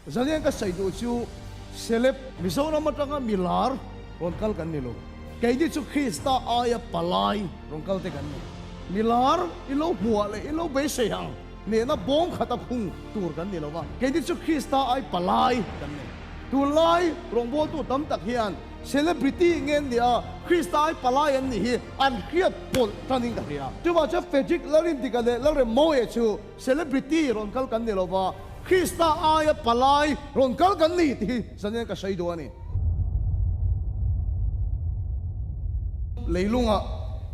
zanian ka sai du chu selep mizoram atanga milar ronkal kan ni lo kaidi chu Krista aya palai ronkal te kan ni milar ilo huale ilo be seyang ne na bom khata khung tur kan ni lo wa kaidi chu Krista ai palai kan ni tu lai rongbol tu tam tak hian celebrity ngen dia Krista ai palai an ni hi an khiat pol taning da ria tu ba cha fejik larin dikale lare moe chu celebrity ronkal kan ni lo wa Krista aya palai ronkal kan ni ti zanian ka sai do ani leilunga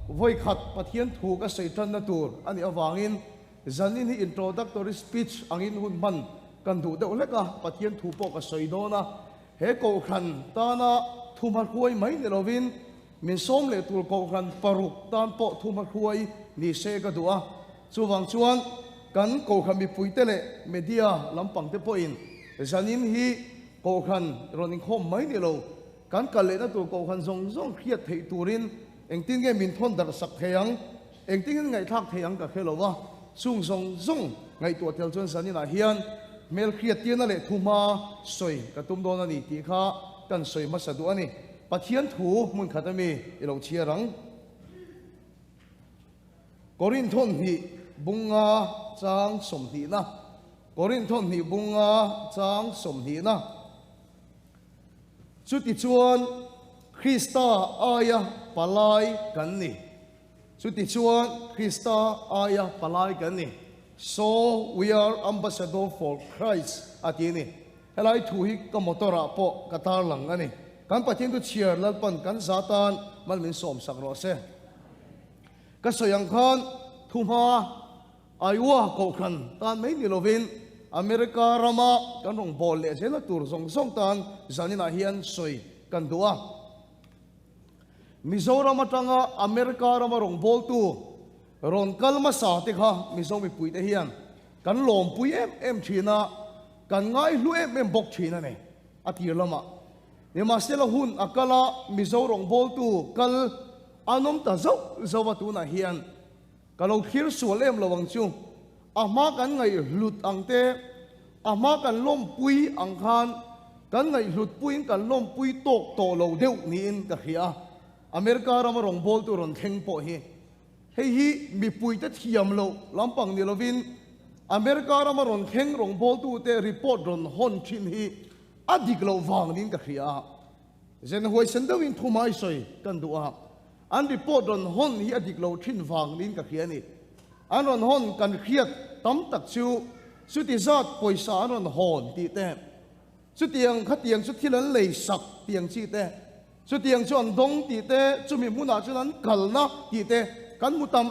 voi khat pathian thu ka seitan na tur ani awangin zanin hi introductory speech angin hun man kan du de oleka pathian thu po ka soidona he ko khan ta na thumar huai mai ne lovin min som le tur ko khan paruk tan po thumar huai ni se ka duwa chuwang chuan kan ko khami puite le media lampang te po in zanin hi ko khan roning khom mai ni lo kan kale na tur ko khan zong zong khiat thei turin engtin ge min thon dar sak theyang engtin ngai thak theyang ka khelowa sung zong zong ngai to tel chon sanina hian mel khiat tiana le thuma soi ka tum don ani ti kha kan soi ma sadu ani pathian thu mun khatami ilo chiarang korin thon hi bunga chang som hi na korin thon hi bunga chang som hi na chuti chuan Krista aya palai kan ni chuti chuan Krista aya palai kan ni so we are ambassador for Christ atini helai thu hi ka motora po katar lang ani kan pathin tu chiar lalpan kan satan mal min som sak ro se ka soyang khan thuma aiwa ko khan tan mai ni lovin America rama kan rong bol le jela tur song song tan zanina hian soi kan duwa Mizoram atanga America rama rong bol tu ron kalma sa te kha mizomi pui te hian kan lom pui em thina kan ngai lu em bok thina ne atir lama ne ma sela hun akala mizorong bol tu kal anom ta zo zawa tu na hian kalau khir sualem lawang chu ama kan ngai lut angte ama kan lom pui ang khan kan ngai lut pui kan lom pui tok to lo deu ni in ka khia America rama rong bol tu ron theng po hi hei hi mi pui ta thiam lo lampang ni lovin America rama ron theng rong bol tu te report ron hon thin hi adik lo wang nin ka khia zen hoi sendawin thumai soi kan duwa an report ron hon hi adik lo thin wang nin ka khia ni an ron hon kan khiat tam tak chu suti zat poisa an ron hon ti te sutiang khatiang su thilan lei sak tiang chi te sutiang chuan dong ti te chumi muna chuan kalna ti te kan mutam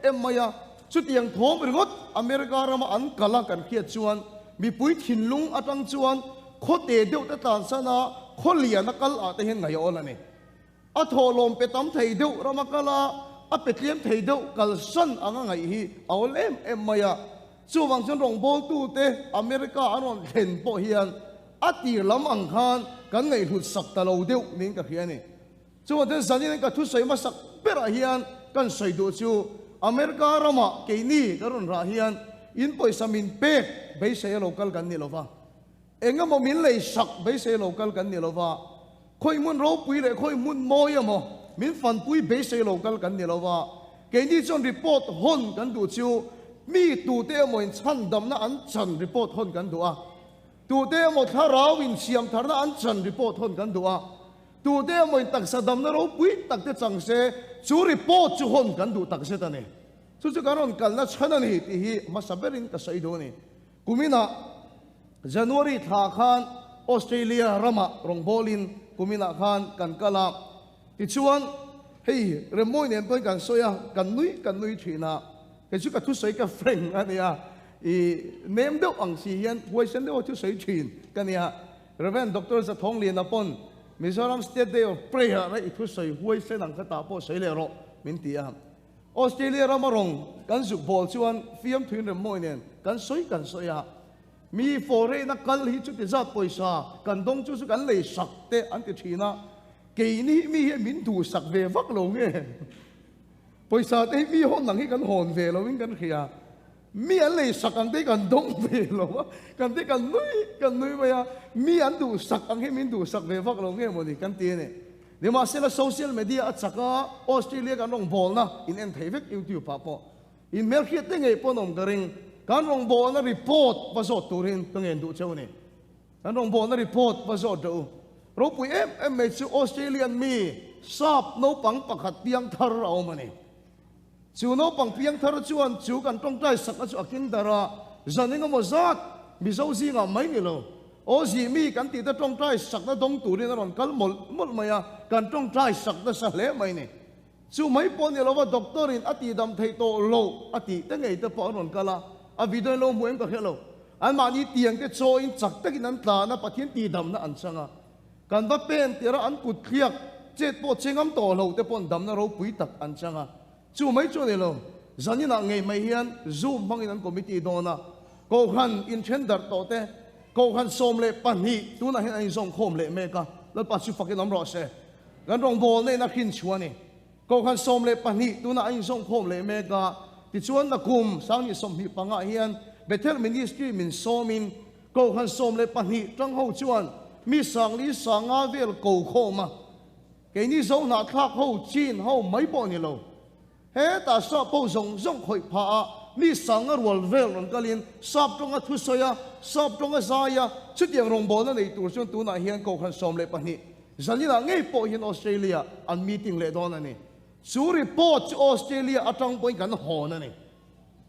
em maya sutiang thom ringot America rama an kala kan khiat chuan mi pui thinlung atang chuan khote deu ta tan sana kholia na kal a te hen ngai on ani a tholom petam thei deu rama kala a petliam thei deu kal san anga ngai hi aul em maya chuwang chon rong bol tu te America anon thlen po hian atir lam ang khan kan ngai hlut sak ta lo deu ning ka khiani chuwa te zanin ka thu soi ma sak pera hian kan soi do chu America rama ke ni karon ra hian in poisa min pe be se local kan ni lova enga mo min lei sak be se local kan ni lova khoi mun ro pui le khoi mun moya mo min fan pui be se local kan ni lova ke ni chon report hon kan du chu mi tu te mo in chan dam na an chan report hon kan du a tu te mo tharawin siam tharna an chan report hon kan du a tu te mo in tak sadam na ro pui tak te chang se chu report chu hon kan du tak se ta ne chu karon kal na chhana ni ti hi masaberin ka sai do ni kumina January tha khan Australia rama rongbolin kumina khan kan kala ti chuan hei remoi nen toy kan soya kan nui thina ke chu ka thu soi ka friend ania I name do ang si hian huai sen do thu soi thin kania Reverend Dr. Zathong Lin upon Mizoram State Day of Prayer ra I thu soi huai sen ang ka ta po soi le ro min ti a Australia ramarong kan su bol chuan fiam thuin remoi nen kan soya mi fore na kal hi chu ti zat poisa kan dong chu kan lei sak te an ti thina ke ni mi hi min du sak ve vak lo nge poisa te mi hon nang hi kan hon ve lo win kan khia mi an lei sak ang te kan dong ve lo kan te kan nui maya mi an du sak ang he min du sak ve vak lo nge mo ni kan ti ne ni ma sela social media at saka Australia kan rong bol na in en thevek YouTube pa po in mer khiat te nge po nom garing kan rong bol na report pa so turin pengen du chau ne kan rong bol na report pa so do ro pui em me chu Australian mi sap no pang pakhat piang thar au mani chu no pang piang thar chuan chu kan tong tai sak chu akin dara zaninga mo zat mi zo zi nga mai ni lo o zi mi kan ti ta tong tai sak na dong tu rin ron kal mol maya kan tong tai sak na sa le mai ni chu mai po ni lo wa doctor in ati dam thei to lo ati ta ngei ta po ron kala a video lo muem ka hello an ma ni tiang te cho in chak takin an tla na pathian ti dam na an changa kan va pen tira an kut khiak chet po chengam to lo te pon dam na ro pui tak an changa chu mai chu ni lo zanina ngei mai hian zoom mangin an committee dona ko han in tender to te ko han som le pan hi tu na hen ai zong khom le me ka la pa chu fakin am ro se gan rong bol ne na khin chuani ko han som le pan hi tu na ai zong khom le me ka ti chuan na kum sang ni som hi panga hian Bethel ministry min somin ko han som le pan hi tang ho chuan mi sang li sanga vel ko khoma ke ni zo na thak ho chin ho mai po ni lo he ta sa po zong zong khoi pha mi sang a rol vel ron kalin sap tong a thu soya sap tong a zaya chutiang rong bo na nei tur chuan tu na hian ko khan som le pa ni zalina ngei po hin Australia an meeting le don ani chu report Australia atang point kan ho na ni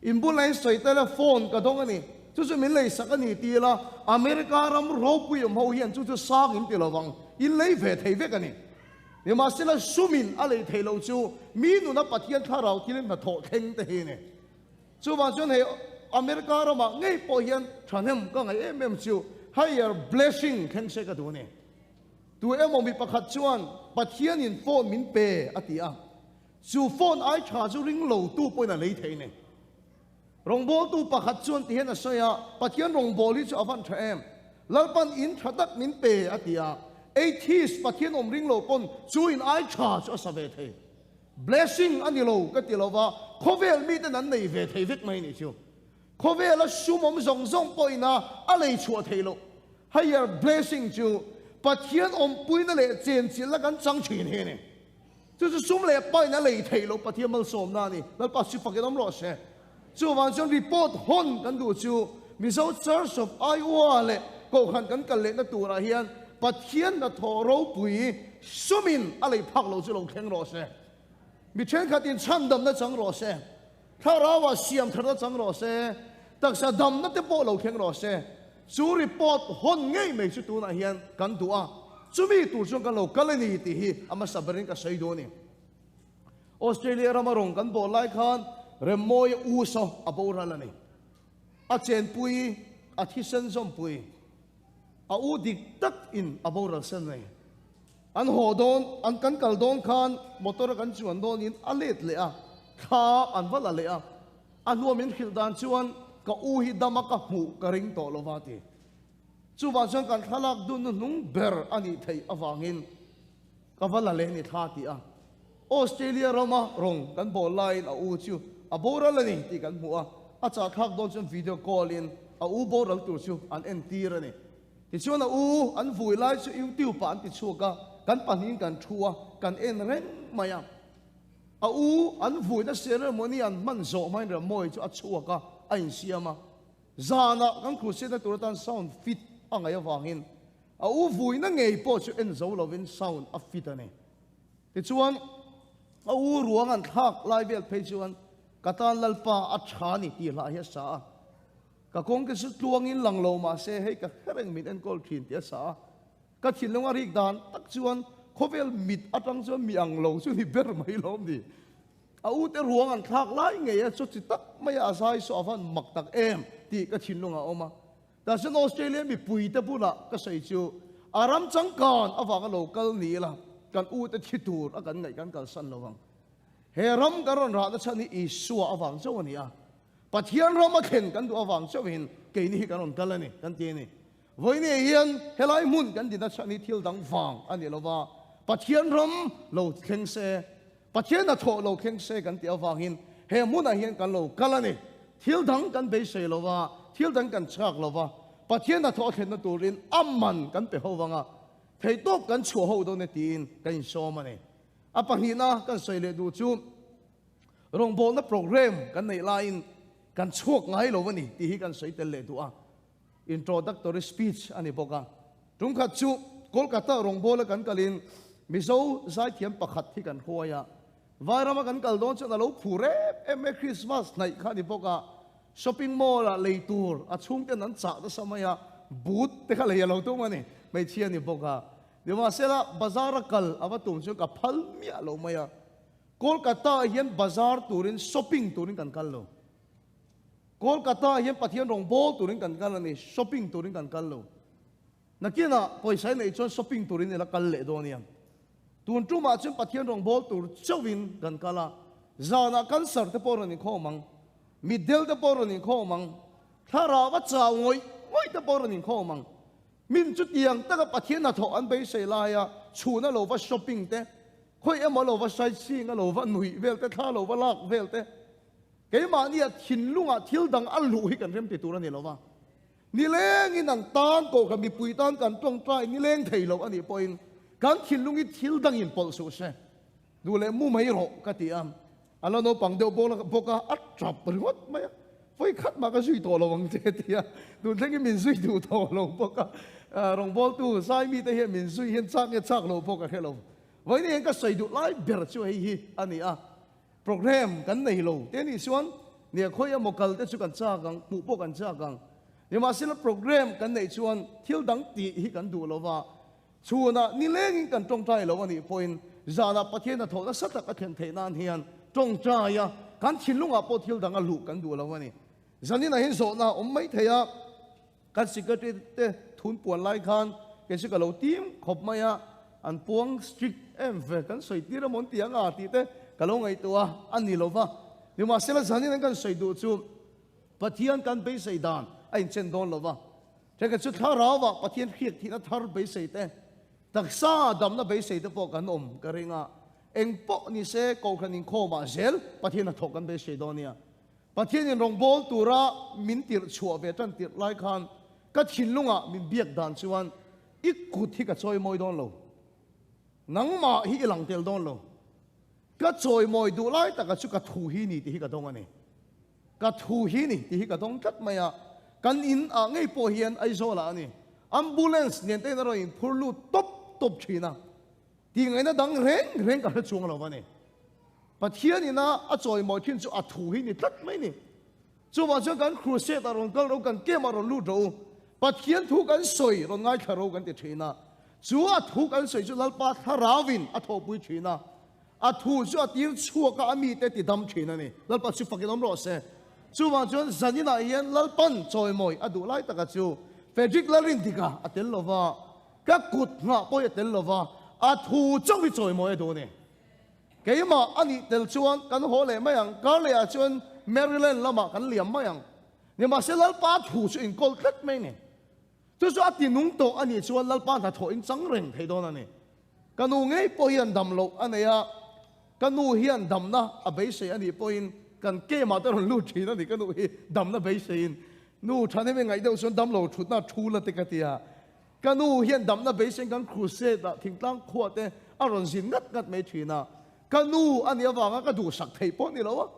ambulance soi telephone ka dong ani chu chu min lei sak ani ti la America ram ro pui mo hian chu chu sang in ti lawang in lei ve thei ve kan ni ni ma sila sumin a lei thei lo chu mi nu na pathian tharau kilin na tho theng te hi ne chu wa chuan he America ram ma ngei po hian thanem ka ngai em chu higher blessing kheng se ka du ne tu em mi pakhat chuan pathian in phone min pe atia chu phone ai tha chu ring lo tu poi na lei thei ne rong bo tu pakhat chuan ti hen a soya pathian rong bo li chu avan tha em lalpan in thatak min pe atia 80s pathian om ring lo pon chu in ai tha chu sa ve thei blessing ani lo ka ti lo wa khovel mi te nan nei ve thei vek mai ni chu khovel a sumom zong zong poina a lei chu thei lo higher blessing chu pathian om puina le chen chi la kan chang chin he ne chu chu sum le poina lei thei lo pathian mal som na ni lal pa si fakin om lo se chu wan chon report hon kan du chu Mizo Church of Iowa le ko khan kan kal le na tu ra hian pathian na tho ro pui sumin a lei phak lo chu lo kheng ro se mi chen khatin chan dam na chang ro se tharawa siam thar na chang ro se taksa dam na te po lo kheng ro se chu report hon ngei me chu tu na hian kan tu a chumi tu chung kan lo kalani ti hi ama sabarin ka sei do ni Australia ramarong kan bo lai khan remoy uso abora la ni a chen pui a thisen som pui a u dik tak in abora san nei an ho don an kan kal don khan motor kan chuan don in alet le a kha an wala le a an nuam in khil dan chuan ka u hi dama ka hu ka ring to lovati chu wa chang kan thalak dun nung ber ani thei awangin ka wala le ni tha ti a Australia roma rong kan bol line a u chu abora la ni ti kan mu a cha thak don chun video call in a u boral tur chu an en tir ani ti chuan a u an vui lai chu YouTube pa an ti chu ka kan panin kan thua kan en reng maya a u an vui na ceremony an man zo mai ra moi chu a chu ka a in siama zana kan khu se na tur tan sound fit angai awangin a u vui na ngei po chu en zo lovin sound a fit ani ti chuan a u ruang an thak lai vel phei chuan katan lalpa a thani ti la hi sa ka kong ke su tuang in lang lo ma se hei ka khereng min en kol thin ti sa ka thin long a rik dan tak chuan khovel mit atang chuan mi ang lo chu ni ber mai lom di a u te ruang an thak lai nge a chu chi tak mai a sai so avan mak tak em ti ka thin long a oma da sun Australia mi pui te pula ka sei chu aram chang kan awang local ni la kan u te thitur a kan ngai kan kal san lowang he ram karon ra na chani I suwa awang chaw ni a pathian ram a khen kan du awang chawin ke ni karon kalani kan ti ni voine hian helai mun kan din na chani thil dang wang ani lova pathian ram lo kheng se pathian na tho lo kheng se kan ti awangin he mun a hian kan lo kalani thil dang kan be sei lova thil dang kan chak lova pathian na tho khen na turin amman kan pe howanga thei top kan chu ho do ne tin kan so mane apahina kan sei le du chu rong bol na program kan nei line kan chuak ngai lo wani ti hi kan sei tel le du a introductory speech ani boka tung khat chu kolkata rong bol kan kalin mizo zai thiam pakhat hi kan khoya vairama kan kal don chana lo phure em Christmas nai khani boka shopping mall a leitur a chung te nan cha da samaya boot te kha le lo tu mani mai chia ni boka dewa sela bazar kal awa tum chu ka phal mi alo maya kolkata hian bazar turin shopping turin kan kal lo kolkata hian pathian rong bol turin kan kal ani shopping turin kan kal lo nakina poisa nei chon shopping turin ela kal le do niam tun tu ma chen pathian rong bol tur chawin kan kala zana kan sar te por ni khomang middle te por ni khomang thara wa chaw ngoi te por ni khomang min chu tiang ta ka pathian na tho an be sei la ya chuna lo wa shopping te khoi em lo wa sai si nga lo wa nui vel te tha lo wa lak vel te ke ma ni a thin lunga thil dang al lu hi kan rem te tur ani lo wa ni leng in ang tan ko ka mi pui tan kan tong trai ni leng thei lo ani point kan thin lungi thil dang in pol su se du le mu mai ro ka ti am ala no pang deu boka at trap ringot mai foi khat ma ka sui to lo wang te tia du theng min sui du to lo boka rong bol tu sai mi te he min sui hian chak lo boka hello với nên cái xây được lại biệt cho hi anh à program cái này lâu thế thì xuân nè khơi một cái thế cần cha gang phụ bộ cần cha gang nhưng mà xin program cái này xuân thiếu đắng tị hi cần đủ lâu và xuân à ni lên cần trông trai lâu anh point giờ là bắt thiên là thổ nó rất là cái thiên thế nan hiền trông trai à cần chín lúc à bộ thiếu đắng à lụ cần đủ lâu anh giờ ni này hiện số na ông mấy thầy à cần security thế thun buồn lại khan cái sự cái lâu tím khop mày à an puang strict em về kan soi tira mon tiang a ti te kalo ngai tua an ni lova ni ma sela zani nan kan soi du chu pathian kan be sei dan ai chen don lova te ka chu thara wa pathian khiek thi na thar be sei te taksa dam na be sei te po kan om ka ringa eng po ni se ko khan in kho ma zel pathian na thok kan be sei donia pathian in rong bol tura min tir chua ve tan tir lai khan ka thin lunga min biak dan chuan ikut hi ka choi moi don lo nang ma hi ilang tel don lo ka choi moi du lai ta ka chu ka thu hi ni ti hi ka dong ani ka thu hi ni ti hi ka dong tat maya kan in a ngei po hian ai zo la ani ambulance nen te na ro in phurlu top thina ti ngai na dang reng ka chung lo mani pathian ina a choi moi thin chu a thu hi ni tat mai ni chu ma chu kan crusade aron kal ro kan ke ma ro lu ro pathian thu kan soi ro ngai tharo kan ti thina chúa thu kan soi chu lalpa tharawin a tho pui thina a thu chu a tir chua ka ami te ti dam thina ni lalpa chu fakinom ro se chu ma chuan zanina hian lalpan choi moi a du lai taka chu Frederick Larin dika a tel lova ka kut nga poi a tel lova a thu chawi choi moi do ne keima ani tel chuan kan ho le mayang ka le a chuan Maryland lama kan liam mayang ni ma se lalpa thu chu in kol tat mai ne tu so ati nung to ani chuan lalpa na tho in chang reng thei don ani kanu ngei po hian dam lo anaya kanu hian dam na a be se ani po in kan ke ma ta ron lu thi na ni kanu hi dam na be se in nu thane me ngai deu chuan dam lo thut na thu la te ka tia kanu hian dam na be se kan crusade da thing tlang kho te a ron zin ngat me thina kanu ani awanga ka du sak thei po ni lo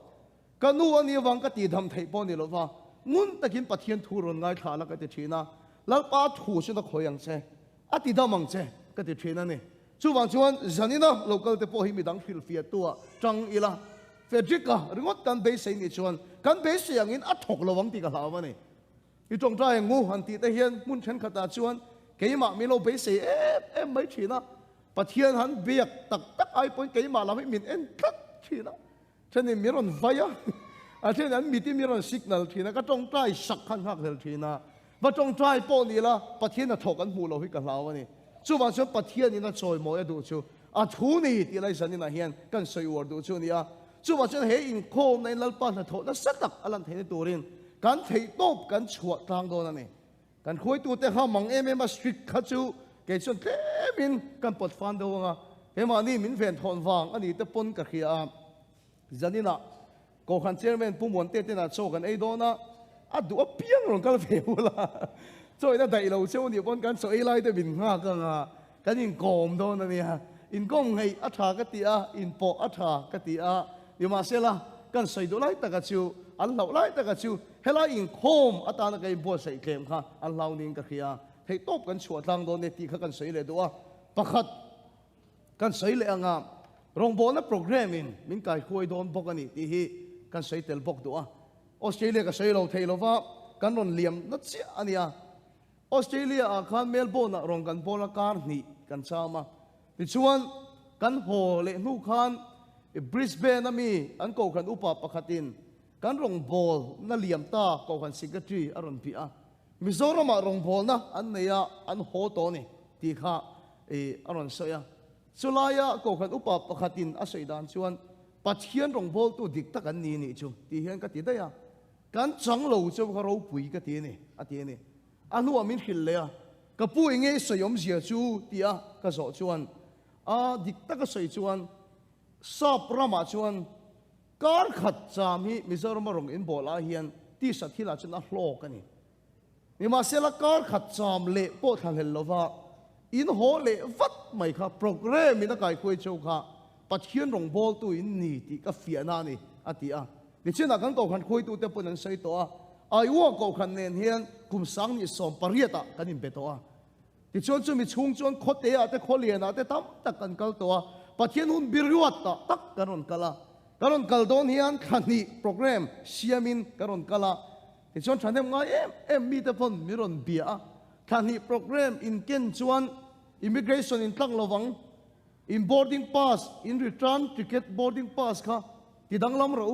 kanu ani awang ka ti dham thei po ni lo wa ngun takin pathian thu ron ngai thala ka te thina lalpa thu sin da khoyang che ati da mang che ka ti thina ni chu wang chuan zanina local te po hi midang fil fia tua tang ila Fredrika ringot kan be sei ni chuan kan be siang in a thok lowang ti ka hlawa ni I tong trai ngu han ti te hian mun chen khata chuan keima mi lo be sei em mai thina pathian han biak tak ai point keima la min en tak thina chani miron vaya a chen an mi ti miron signal thina ka tong trai sak khan hak hel thina và trong trai po ni la pathian na thok an mu lo hi ka hlawa ni chu wa chu pathian ni na choi mo e du chu a thu ni ti lai san ni na hian kan soi wor du chu ni a chu wa chu he in kho nei lalpa na tho na satak alan thei turin kan thei top kan chuat tang do na ni kan khoi tu te ha mang em a strict kha chu ke chon te min kan pot fan do nga he ma ni min ven thon wang ani te pon ka khia zanina ko khan chairman pumon te te na cho kan ei do na a du a piang rong kal feu la choi na dai lo cheu ni bon kan so ei lai te bin nga ka nga kan in kom do na ni ha in kom ngai a tha ka ti a in po a tha ka ti a yu ma se la kan soi do lai ta ka chu an lo lai ta ka chu hela in khom ata na kai bo sai kem kha an lau ning ka khia thei top kan chua tlang do ne ti kha kan soi le do a pakhat kan soi le anga rong bo na program in min kai khoi don bok ani ti hi kan soi tel bok do a Australia ka soi lo thei lo wa kan ron liam na chi ania Australia a khan Melbourne rong kan bola kar ni kan chama ti chuan kan ho le nu khan Brisbane ami an ko khan upa pakhatin kan rong bol na liam ta ko khan secretary aron pi a Mizoram a rong bol na an neya an ho to ni ti kha aron soya sulaya ko khan upa pakhatin a soidan chuan pathian rong bol tu dik ta kan ni chu ti hian ka ti da ya kan chang lo chu ka ro pui ka ti ni a ti ni anu amin khil le a ka pu inge soyom zia chu ti a ka zo chuan a dik ta ka soi chuan sap rama chuan kar khat cham hi Mizoram rong in bola hian ti sa thila chun a hlo ka ni ni ma sela kar khat cham le po thal hel lova in ho le vat mai kha program ina kai khoi chau kha pathian rong bol tu in ni ti ka fiana ni ati a ni chena kan ko khan khoi tu te pun an sai to a ai wa ko khan nen hian kum sang ni som pariata kan in beto a ti chon chu mi chung chon khote a te kholiana te tam tak kan kal to a pathian hun birwat ta tak karon kala karon kaldon hian khani program siamin karon kala ti chon thanem nga em mi te pon miron bia khani program in ken chuan immigration in tlang lowang in boarding pass in return ticket boarding pass kha ti danglam ro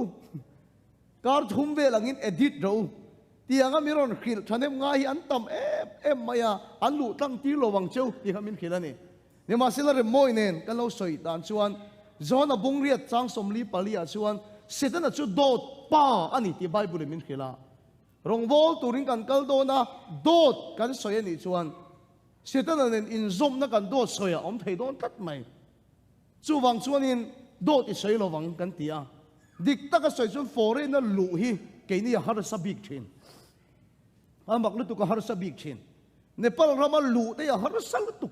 kar thum ve langin edit ro ti anga miron khil thanem nga hi an tam em maya an lu tang ti lowang cheu ti khamin khilani ni ma sila re moi nen kan lo soi dan chuan zona bung riat chang somli palia chuan setana chu dot pa ani ti bible min khila rong bol turing kan kal do na dot kan soi ani chuan setana nen in zom na kan dot soya om thei don tat mai chu wang chuan in dot i soi lo wang kan tia dik ta ka soi chuan foreign na lu hi ke ni har sabik thin amak lu tu ka har sabik thin Nepal rama lu te har sal tu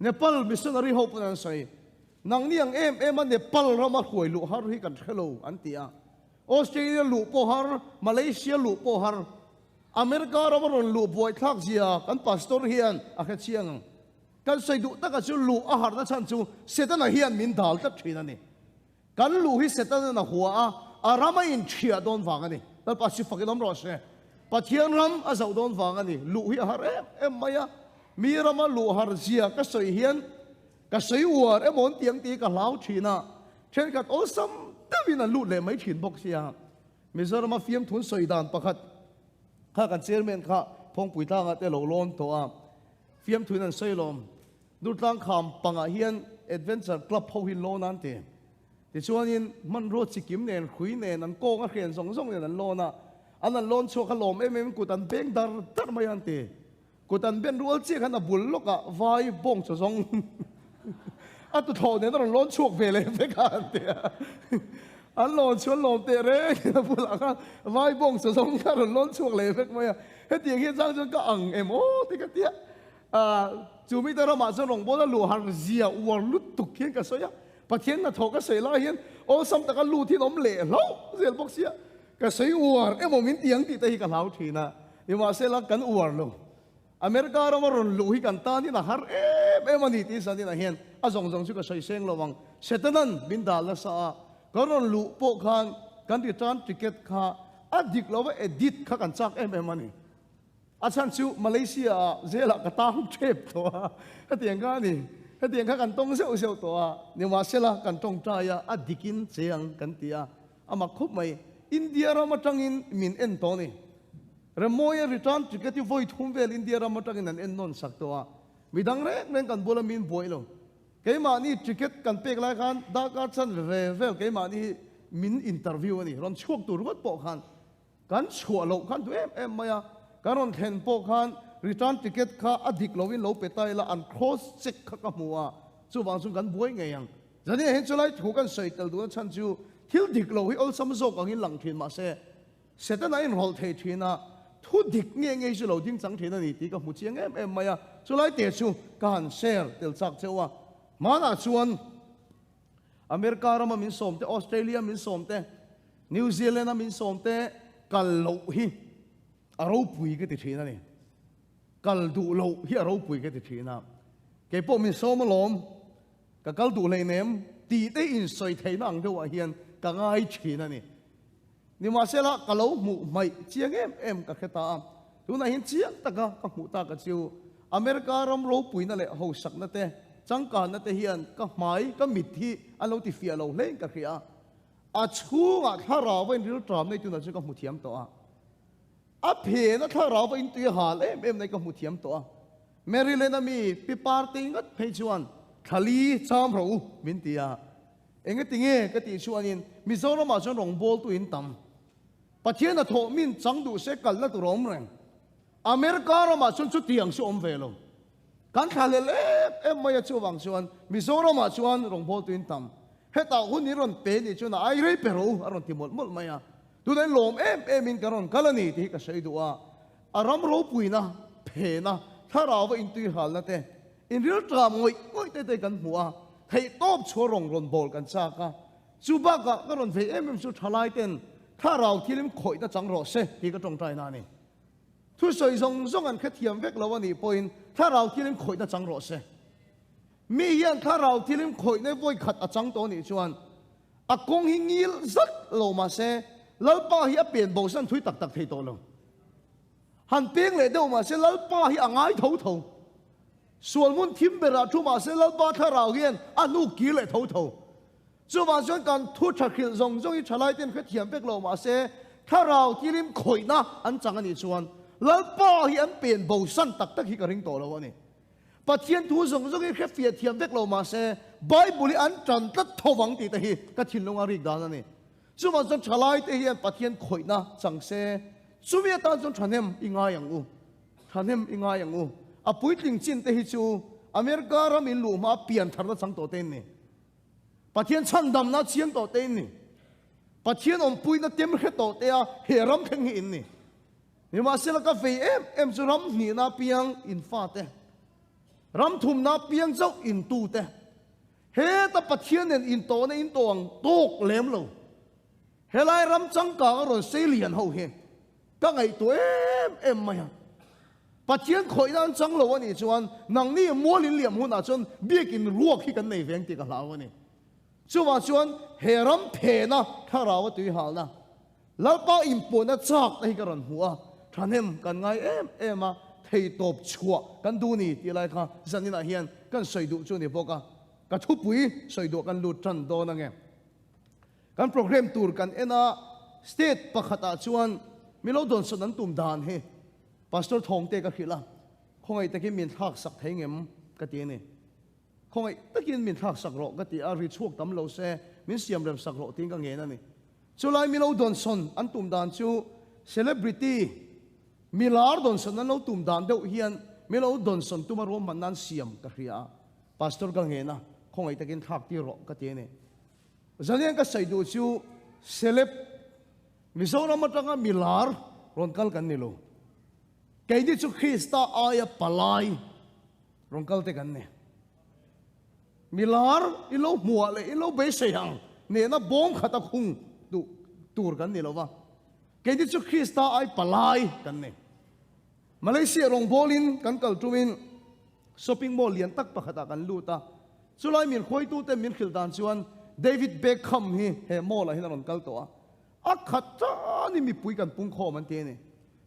Nepal missionary hope na sai nang niang em Nepal rama khoi lu har hi kan hello an tia Australia lu po har Malaysia lu po har America rama ron lu boy thak zia kan pastor hian a kha chiang kan sai du ta ka chu lu a har na chan chu setana hian min dal ta thina ni kan lu hi setana na huwa a rama in thia don wang ani tal pacific dom ro se pathian ram a zau don wang ani lu hi har em maya mi rama lu har zia ka soi hian ka soi war emon tiang ti ka lau thina then ka osam tawina lu le mai thin bok sia Mizoram fiam thun soi dan pakhat kha kan chairman kha phong pui tanga te lo lon to a fiam thun an soi lom dur tang kham panga hian adventure club ho hin lon an te ti chuan in man ro chikim nen khui nen an ko nga khen song song nen an lona an lon chu kha lom em kutan beng dar tar mai an te kutan ben rual che khan a bul loka vai bong chu song a tu tho nen ron lon chuak ve le ve kan te an lon chuan lom te re na bula kha vai bong chu song kha ron lon chuak le ve mai he ti hi chang chu ka ang em o ti ka tia chu mi ta ma chu rong bo la lu har zia war lut tu khen ka soya pathian na tho ka sei la hian o sam ta ka lu thi nom le lo zel bok sia ka sei war emo min tiang ti ta hi ka lau thina i ma se la kan war lo America ro ron lu hi kan ta ni na har em ani ti sa ni na hian a zong zong chu ka sei seng lo wang setanan bin dal la sa ka ron lu po khan kan ti tran ticket kha a dik lo wa edit kha kan chak em ani a chan chu Malaysia zela ka tang trip to a tiang ga ni he tiang kha kan tong seu seu to a ni ma se la kan tong tra ya a dikin cheang kan tia ama khup mai India ra ma tangin min en to ni remoya return ticket voi thum vel India ra ma tangin an en non sak to a midang re men kan bola min boi lo ke ma ni ticket kan pek lai khan da ka chan ve vel ke ma ni min interview ani ron chuak tur wat po khan kan chua lo khan tu em maya karon thlen po khan return ticket kha adik lovin lo petai la an cross check kha ka muwa chu wang chung kan boi nge yang zani hen chulai thu kan soi tel du chan chu thil dik lo hi ol sam zo ka hin lang thin ma se setan in rol thei thina thu dik nge nge su lo ding chang thina ni ti ka mu chiang em maya chu lai te chu ka han share tel chak chewa mana chuan America ram min som te Australia min som te New Zealand min som te kal lo hi aro pui ke ti thina ni kal du lo hi aro pui ke ti thina ke po min som lom ka kal du le nem ti te in soi thei nang do hian ka ngai thina ni ma se la ka lo mu mai chiang em ka kheta tu na hin chiang ta ka mu ta ka chiu America ram ro pui na le ho sak na te chang ka na te hian ka mai ka mit hi alo ti fi alo le ka khia a chu nga thara wen ril tram nei tu na chu ka mu thiam to a phe na thara wen tu hal em nei ka mu thiam to Maryland mi pi parting at phei chuan thali cham ro min tia enge tinge ka ti chuanin Mizoram ma chuan rong bol tu in tam pathian na tho min chang du se kal na tu rom reng America ro ma chuan chu tiang su om ve lo kan thale le em mai chu wang chuan Mizoram ma chuan rong bol tu in tam heta hun ni ron pe ni chuan ai rei pero aron ti mol maya tu dai lom em in karon kalani ti ka sei du aram ro puina phe na tharawa in tu hal na te in real tram ngoi te kan hua thei top chu rong ron bol kan cha ka chuba ka karon ve em chu thalai ten tharau thilim khoi na chang ro se ti ka tong tai na ni thu soi zong an khathiam vek lo ani point tharau thilim khoi na chang ro se mi hian tharau thilim khoi ne voi khat a chang to ni chuan a kong hi ngil zat lo ma se lalpa hi a pen bo san thui tak thei to lo han peng le do ma se lalpa hi angai tho sual mun thim bera thu ma se lalpa tharau hian anu ki le tho chu ma chuan kan thu thakhil zong i thalai ten khathiam vek lo ma se tharau thilim khoi na an chang ani chuan lalpa hi an pen bo san tak hi ka ring to lo ani pathian thu zong i kha fia thiam vek lo ma se bible an tran tat thowang ti te hi ka thin longa rik dan ani chu ma chuan thalai te hian pathian khoi na chang se chumi ta chuan thanem inga yang u a puitling chin te hi chu America ram in lu ma pian thar na chang to te ni pathian chan dam na chiang to te ni pathian om pui na tem khe to te a he ram theng hi in ni ma se la ka fe em chu ram ni na piang in fa te ram thum na piang zau in tu te he ta pathian nen in to na in tong tok lem lo he lai ram chang ka ro se lian ho he ka ngai to em maya pathian khoi nan chang lo ani chuan nang ni mo lin liam hu na chuan biakin ruak hi kan nei veng ti ka hlaw ani chuwa chuan he ram phe na tharawa tui hal na lalpa impo na chak nei ka ron huwa thanem kan ngai em a thei top chua kan du ni ti lai kha zanina hian kan soi du chu ni boka ka thu pui soi du kan lut tran do na nge kan program tur kan ena state pakhata chuan milo don son an tum dan he pastor thong te ka khila khongai takin min thak sak theingem ka ti ni khongai takin min thak sak ro ka ti a ri chuak tam lo se min siam rem sak ro ting ka nge na ni chulai milo don son an tum dan chu celebrity milar don son an lo tum dan deuh hian milo don son tumaro manan siam ka khria pastor ka nge na khongai takin thak ti ro ka ti ni zanian ka sai du chu celeb Mizoram atanga milar ronkal kan nilo kay di chu Krista aya palai ronkal te kan ne milar ilo muale ilo be sayang ne na bom khata khung tu tur kan nilo wa kay di chu Krista ay palai kan ne Malaysia rong bolin kan kal tuwin shopping mall lian tak pa khata kan luta chulai min khoi tu te min khil dan chuan David Beckham hi he mall a hin ronkal to a khata ni mi pui kan pung kho man te ne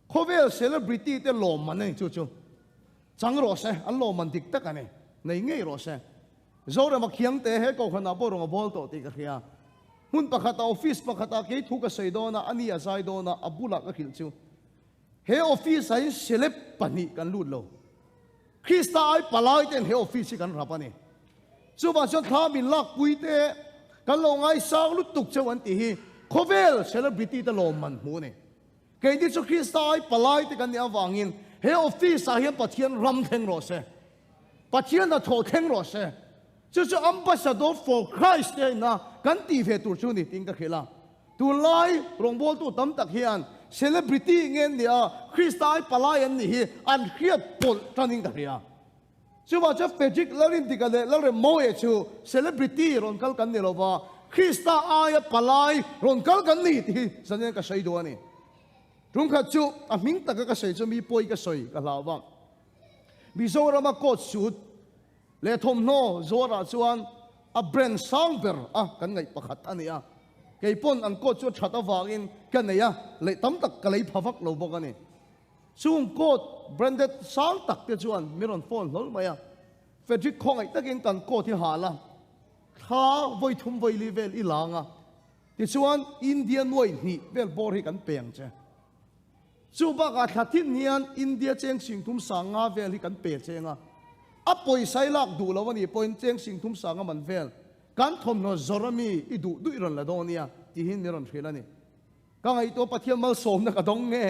khovel celebrity te lom man nei chu chang ro se an lom man dik tak ane nei ngei ro se zora ma khiang te he ko khana bo rong bol to ti ka khia mun pakhata office pakhata ke thu ka sei do na ani a sai do na abula ka khil chu he office ai celeb pani kan lut lo Krista ai palai ten he office kan rapani chu ba chon tha min lak pui te kan lo ngai sang lut tuk chawan ti hi khovel celebrity te lom man hu ne kay di chu Krista ay palai te kan ni awangin he office a hian pathian ram theng ro se pathian na tho theng ro se chu ambassador for Christ te na kan ti ve tur chu ni ting ka khela tu lai rong bol tu tam tak hian celebrity ngen dia Christai palai an ni hi an khiat pol taning ka ria chu ba cha pejik larin ti ka le lare moe chu celebrity ron kal kan ni lova Christa aya palai ron kal kan ni ti sanen ka sei do ani rung kha chu a ming tak ka sei chu mi poi ka soi ka lawa mi zo rama ko chut le thom no zora chuan a brand sangber a kan ngai pakhat ania keipon an ko chu thata wangin kan neya le tam tak ka lei phawak lo bok ani chung ko branded sang tak te chuan miron phone hol maya fedrik khongai takin kan ko thi hala kha voi thum voi level ilanga ti chuan indian noi ni vel bor hi kan peng che chu ba ka thatin nian india cheng sing thum sanga vel hi kan pe chenga apoi sai lak du lawani point cheng sing thum sanga man vel kan thom no zorami i du iron la donia ti hin miron thilani ka ngai to pathiam mal som na ka dong nge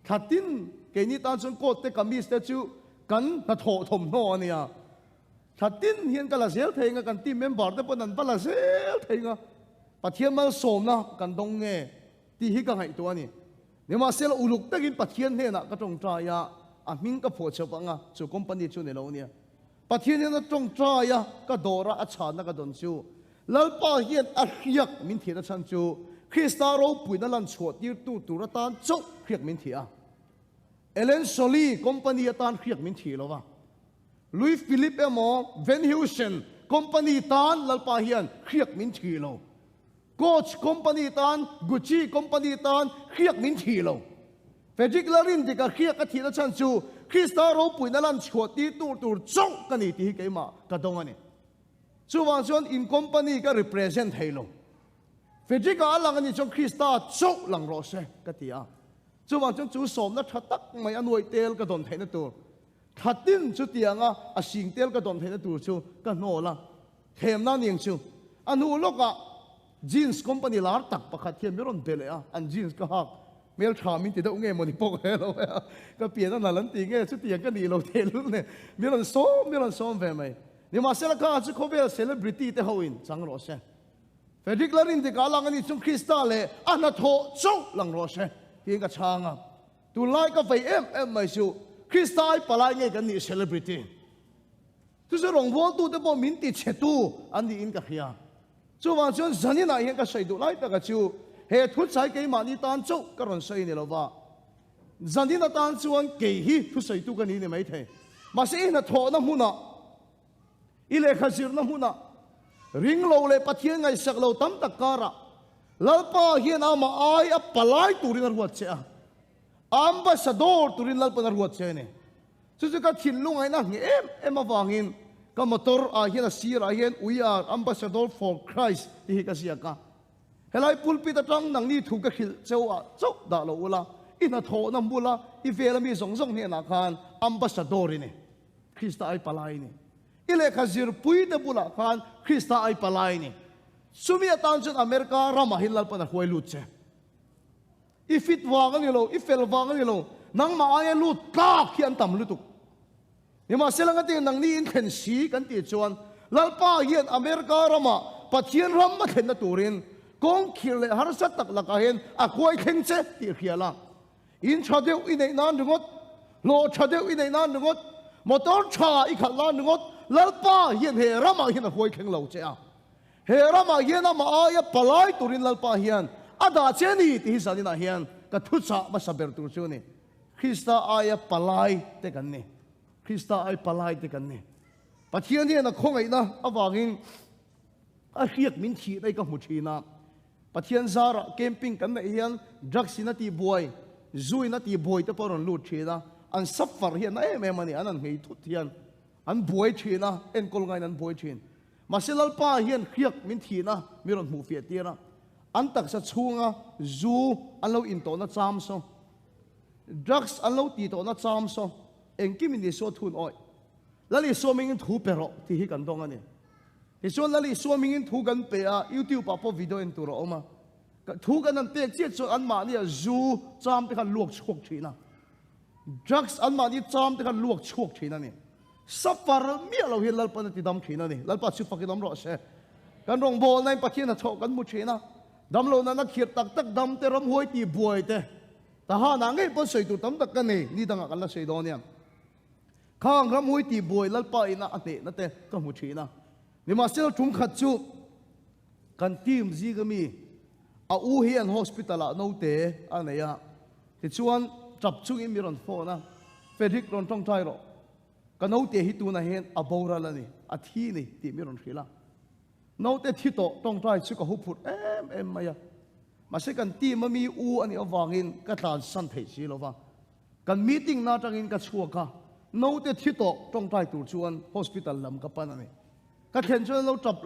thatin ke ni tan chun ko te kamis te chu kan na tho thom no ania thatin hian kala sel theinga kan team member te pon an bala sel theinga pathiam mal som na kan dong nge ti hi ka ngai to ani nema sel uluk takin pathian he na ka tong tra ya a ming ka pho chawanga chu company chu ne lo nia pathian na tong tra ya ka dora a chan na ka don chu lalpa hian a hiak min thina chan chu Krista ro puina lan chhuat tir tu tura tan chok khiak min thia Ellen Soli company tan khiak min thi lova Louis Philippe emo Van Heusen company tan lalpa hian khiak min thi lo Coach company tan Gucci company tan khiak min thi lo Fedrik larin dika khiak ka thina chan chu Krista ro puina lan chhuat tir tu tur chok kani ti ke ma ka dong ani chu wang chuan in company ka represent thailo Fedrik a lang ani chong Krista chok lang ro se ka tia chu wang chuan chu som na thatak mai anoi tel ka don thaina tur thatin chu tianga a sing tel ka don thaina tur chu ka no la hem na ning chu anu loka jeans company lar tak pakhat hian meron bele a an jeans ka hak mel thamin ti da nge moni pok hello ka pian na lan ti nge chu tiang ka ni lo tel ne meron som ve mai ni ma sela ka chu khobe celebrity te hoin chang ro se Fedrik larin de ka lang ani chung Krista le ana tho chok lang ro se ti ka changa tu lai ka vai em mai chu Krista ai palai nge kan ni celebrity tu se rong wol tu te bo min ti che tu an ni in ka khia chu wang chuan zanina hian ka sai du lai ta ka chu he thu chai ke ma ni tan chok ka ron sai ni lo wa zanina tan chuan ke hi thu sai tu ka ni ne mai the ma se na tho na huna ile khazir na huna ring lo le pathian ngai sak lo tam tak kara lalpa hian ama ai a palai turin ruat che a ambassador turin lalpa ruat che ne chu ka thin lungai na nge em awangin ka motor a hian a sir a hian we are ambassador for Christ ti ka sia ka helai pulpit atang nang ni thu ka khil cheu a chok da lo ula ina tho na mula I vela mi zong zong ne na khan ambassador ne Krista ai palai ne ile khazir pui de bula khan Krista ai palai ni sumi atan chun America rama hilal pana hoi lut che ifit wangan ni lo ifel wangan ni lo nang ma ai lut ka khian tam lutuk ni ma selanga te nang ni in khen si kan ti chuan lalpa hian America rama pathian ram ma khen na turin kong khil le har sat tak la ka hen a koi kheng che ti khiala in chadeu in nei nan rungot lo chadeu in nei nan rungot motor cha I khala rungot lalpa hian he rama hian a hoi kheng lo che a he rama hian ama aya palai turin lalpa hian ada cheni ti sanina hian ka thucha ma saber tur chu ni Krista aya palai te kan ni Krista ai palai te kan ni pathian ni na khongai na awangin a hiak min thi dai ka mu thina pathian zara camping kan na hian drugs na ti boy zui na ti boy te poron lut thina an safar hian na em mani anan ngei thut hian an boy thina en kol ngai an boy thin masilal pa hian khiak min thina miron mu fia tira an tak sa chunga zu an lo in to na cham so drugs an lo ti to na cham so en kimin ni so thun oi lali so ming thu pero ti hi kan dong ani ti so lali so ming thu kan pe a YouTube pa po video en tur oma thu kan an te che so an ma ni zu cham te kan luok chok thina drugs an ma ni cham te kan luok chok thina ni safar mi lo hi lalpa na ti dam thina ni lalpa chu fakin am ro se kan rong bol nai pathian a tho kan mu thina dam lo na khiat tak tak dam te ram hoi ti buai te ta ha na ngai pon sei tu tam tak kan ni danga kan la sei do niam khang ram hoi ti buai lal pa ina ate na te ka mu thina ni ma sel thum khat chu kan team ji ga mi a u hian hospital a no te anaya ti chuan chap chung in mi ron fo na fedik ron tong thai ro kan no te hi tu na hen a bora la ni a thi ni ti mi ron khila no te thi to tong thai chu ka hu phut em maya ma se kan ti ma mi u ani awangin ka tlan san thei si lo wa kan meeting na tangin ka chua ka no te thi to tong thai tur chuan hospital lam ka pan ani ka then chuan lo chap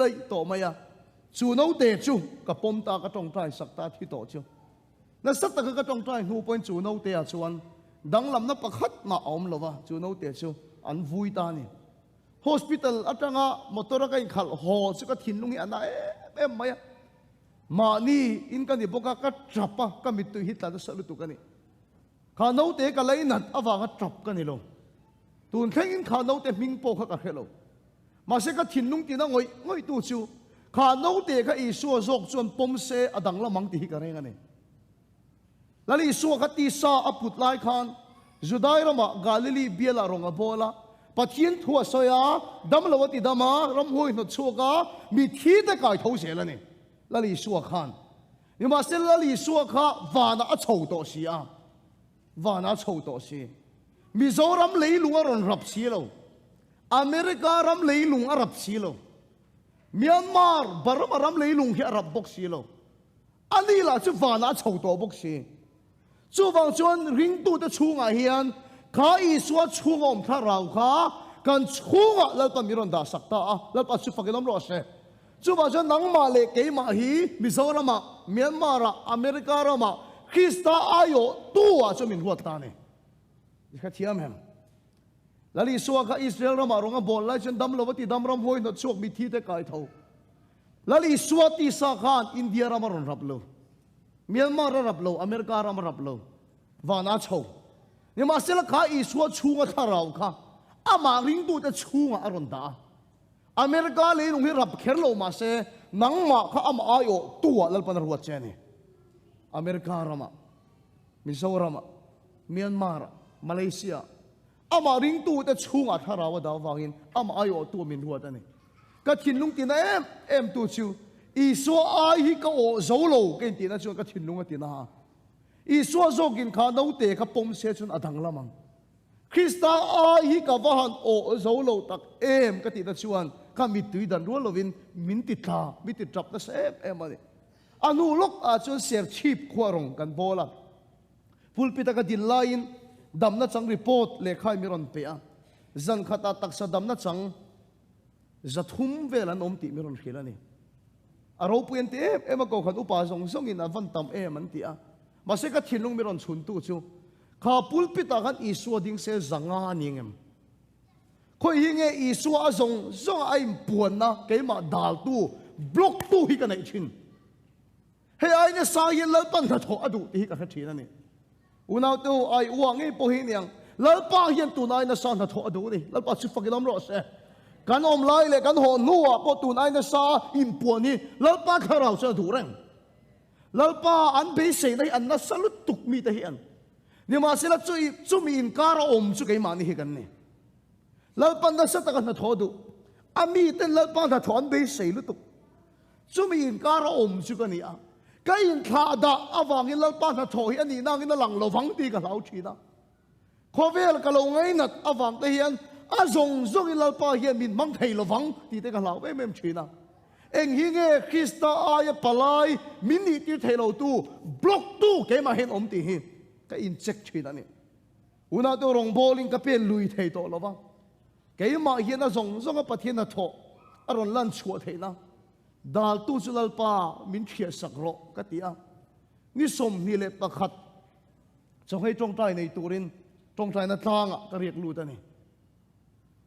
lai to maya chu no te chu ka pom ta ka tong thai sak ta thi to chu na sat ta ka tong thai hu point chu no te a chuan dang lam na pakhat na om lo wa chu no te chu an vui ta ni hospital atanga motora ka in khal ho chu ka thin lungi ana em maya ma ni in ka ni boka ka trapa ka mitu hi ta sa lu tu ka ni kha no te ka lai nat awa ka trap ka ni lo tun theng in kha no te ming po kha ka khelo ma se ka thin lung ti na ngoi tu chu kha no te ka i su zok chuan pom se adang la mang ti hi ka renga ni lali su ka ti sa aput lai khan judai rama galili biela ronga bola pathian thua soya dam lawati dama ram hoi no chuka mi thi te kai tho se la ni lali su khan ni ma se lali su kha wana a chho to si a wana chho to si mizoram leilung ron rap si lo america ram leilung arab si lo myanmar barma ram leilung hi arab bok si lo ani la chu wana chho to bok si chu wang chuan ring tu te chunga hian kha i suwa chungom tha rau kha kan chunga lalpa miron da sakta a lalpa chu fakinom ro se chu ba chuan nang ma le ke ma hi mizoram myanmar america rama krista ayo tua chu min huat ta ne kha thiam hem lali suwa kha israel rama ronga bol lai chen dam lowati dam ram hoi no chok mi thi te kai tho lali suwa ti sa khan india rama ron rap lo myanmar rap lo america ram rap lo wana chho ni ma sel kha i suwa chunga tha rau kha ama ring tu te chunga aron da america le nung hi rap kher lo ma se nang ma kha ama ayo tua lal pan ruat chene america rama mizoram myanmar malaysia ama ring tu te chunga tha rawa da wangin ama ayo tu min ruat ani ka thin lung tin em tu chu i so ai hi ka o zolo ken tin na chu ka thin lung tin ha i so zogin kha no te ka pom se chun adang lamang krista ai hi ka wahan o zolo tak em ka ti na chuan ka mi tui dan ro lovin min ti tha mi ti trap na se em ani anu lok a chun ser chip khwarong kan bola pulpita ka din line dam na chang report le khai mi ron pe a zan khata taksa dam na chang zathum velan om ti mi ron khilani aro puan te em ko khan upa zong zong in avan tam em an ti a ma se ka thinlung mi ron chhun tu chu kha pulpita kan isu ding se zanga ningem khoi hi nge isu a zong zong a im puan na ke ma dal tu block tu hi ka nei thin he ai ne sa yin lal pan tha tho adu ti hi ka tha thina ni unau tu ai uang nge po hi niang lal pa hian tu nai na sa na tho adu ni lal pa chu fakilam ro se kan om lai le kan ho nuwa po tu nai na sa im puan ni lal pa kharau sa du reng lalpa an be se nai an na salut tuk mi ta hian ni ma sela chu mi in kara om chu kai mani hi kan ni lalpa na sa ta kan thodu ami ten lalpa da thon be se lu tuk chu mi in kara om chu kan ni a kai in kha da awang in lalpa na tho hi ani nang in lang lo wang ti ka lau thi na khovel ka lo ngai nat awang te hian a zong zong in lalpa hian min mang thei lo wang ti te ka lau em thi na eng hi nge krista aya palai mini ti thelo tu block tu ke ma hen om ti hi ka in check thina ni una to rong bowling ka pen lui thei to lova ke ma hi na zong zong a pathian na tho aron lan chua theina dal tu chulal pa min thia sakro ka tia ni som ni le pakhat chongai tong tai nei turin tong tai na tlanga ka riek lu ta ni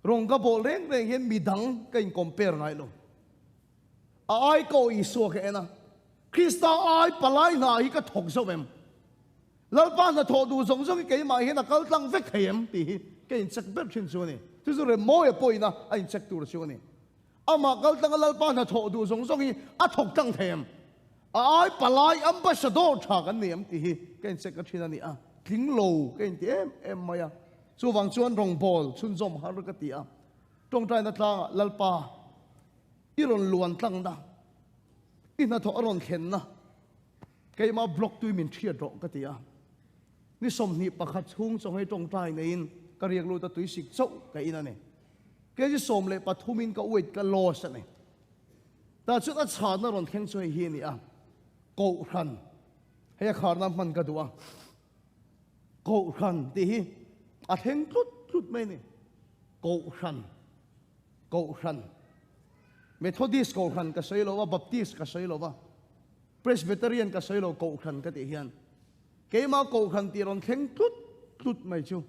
rong ka bol reng reng hen midang ka in compare nai lo ai ko isu ke na krista ai palai na hi ka thok zo mem lalpa na tho du zong zong ke ma hi na kal tlang vek khem ti ke in chak ber thin chu ni tu zu re mo e poina ai chak tur chu ni ama kal tang lal pa na tho du zong zong hi a thok tang them ai palai ambassador tha kan niam ti hi ken secretary ani a tling lo ken ti em maya chu wang chuan rong bol chun zom har ka ti a tong trai na tlang lal pa iron luan tlang da ina tho aron khen na cái mà block tôi mình chia rõ cái gì à, ni som ni pakhat chung trong hay trong trai này in cái riêng luôn ta tôi xịt sâu cái này, cái gì som lệ bắt thu mình cái weight cái loss này, ta chút ta chán nó còn khen cho hiền này à, cầu khăn, hay khả năng mình cái đó, cầu khăn thì à khen chút mấy này, cầu khăn, Methodist cầu khăn cái sấy lo, Baptist cái sấy lo Presbyterian ka soilo ko khan ka ti hian keima ko khan ti ron kheng tut mai chu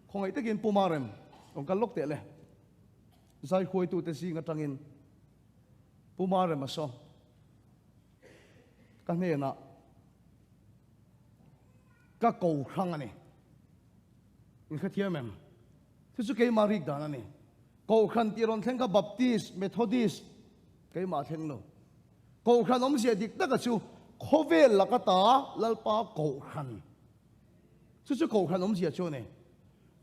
khong ai takin pumarem ong ka lok te le zai khoi tu te si nga tangin pumarem aso ka ne na ka ko khang ani in kha thiam mem thu chu keima rik dan ani ko khan ti ron kheng ka Baptist Methodist keima theng lo cầu khăn ông sẽ địch tất cả chú khó về là cái ta lal pa cầu khăn chú cầu khăn ông sẽ chú này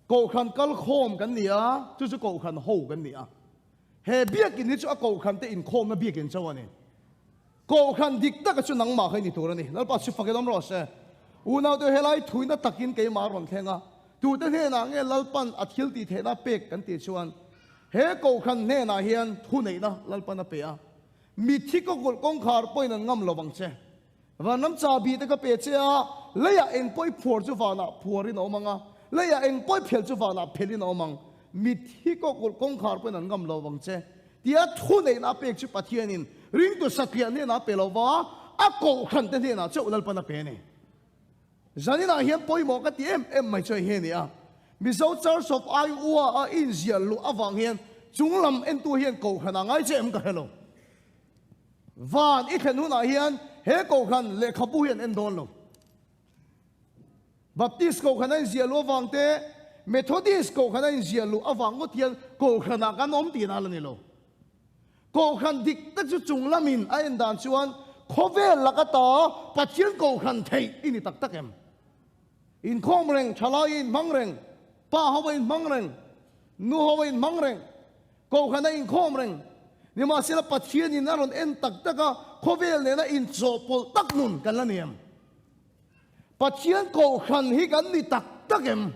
cầu khăn cái khom cái này á chú cầu khăn hậu cái này á hệ biết cái này chú cầu khăn te in khom nó biết cái cháu này cầu khăn địch tất cả chú nắng mà hay điตัวnày lal pa chú phát cái đó rồi sẽ u nào tôi hệ lại thui nó tắc in cái mà rồi khen à tu tới thế nào nghe lal pan at hill ti thế na pek cái ti chuan hệ cầu khăn nè na hiền thu này na lal pan na pe à mi thi ko gol kong khar poi nan ngam lo bang che và nam cha bi te ka pe che a leya eng poi phor chu va na phorin o manga leya eng poi phel chu va na phelin o mang mi thi ko gol kong khar poi nan ngam lo bang che tia thu nei na pe chu pathian in ring to sakhian ne na pe lo wa a ko khan te ne na chu lal pa na pe ne zani na hiam poi mo ka ti em mai choi he ni a mi zo church of Iowa a in zial lu awang hian chunglam en tu hian ko khana ngai che em ka hello van ít hiện hôn hiền hết cầu khăn lệ khắp bu hiện em đón luôn Baptist cầu khăn anh diệt lúa vàng thế Methodist cầu khăn anh diệt lúa vàng ngót hiền cầu khăn à cái nóm tiền nào luôn cầu khăn địch tất chú chung làm mình anh đàn chuan khó về là cái đó bắt chiến cầu khăn thấy in tắc tắc em in khom reng chala in mang reng pa hawa in mang reng nu hawa in mang reng cầu khăn anh in khom reng nhưng mà sẽ là bắt thiên in aron en tak taka khovel ne na in chopol tak nun kan la niam bắt thiên ko khan hi kan ni tak tak em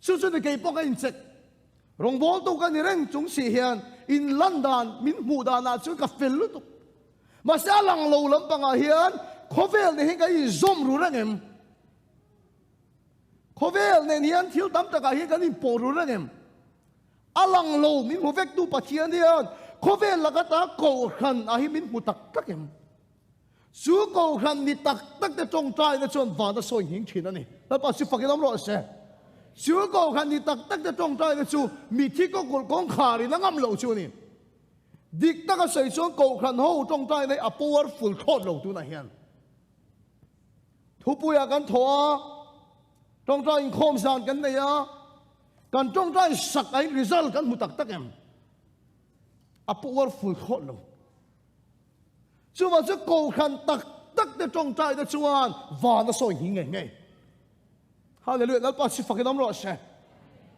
su su ne ke pok in chek rong bol tu kan ni reng chung si hian in London min mu da na chu ka fel lu tu mà sẽ lang lo lam panga hian khovel ne hi ka i zom ru rang em khovel ne hian thil tam taka hi kan in por ru rang em alang lo min mu vek tu pathian hian khovel la ka ta ko khan a hi min mu tak tak em su ko khan ni tak tak te tong trai na chon va na soi hing thin ani la pa su fakilam ro se su ko khan ni tak tak te tong trai na chu mi thi ko gol kong khari na ngam lo chu ni dik ta ka sei chon ko khan ho tong trai nei a powerful khot lo tu na hian thu puya kan thoa tong trai in khom san kan nei a kan tong trai sak ai result kan mu tak tak em a powerful khot lo chu wa chu ko khan tak tak te tong trai da chuan va na soi hi nge nge hallelujah lal pa si fakinam ro se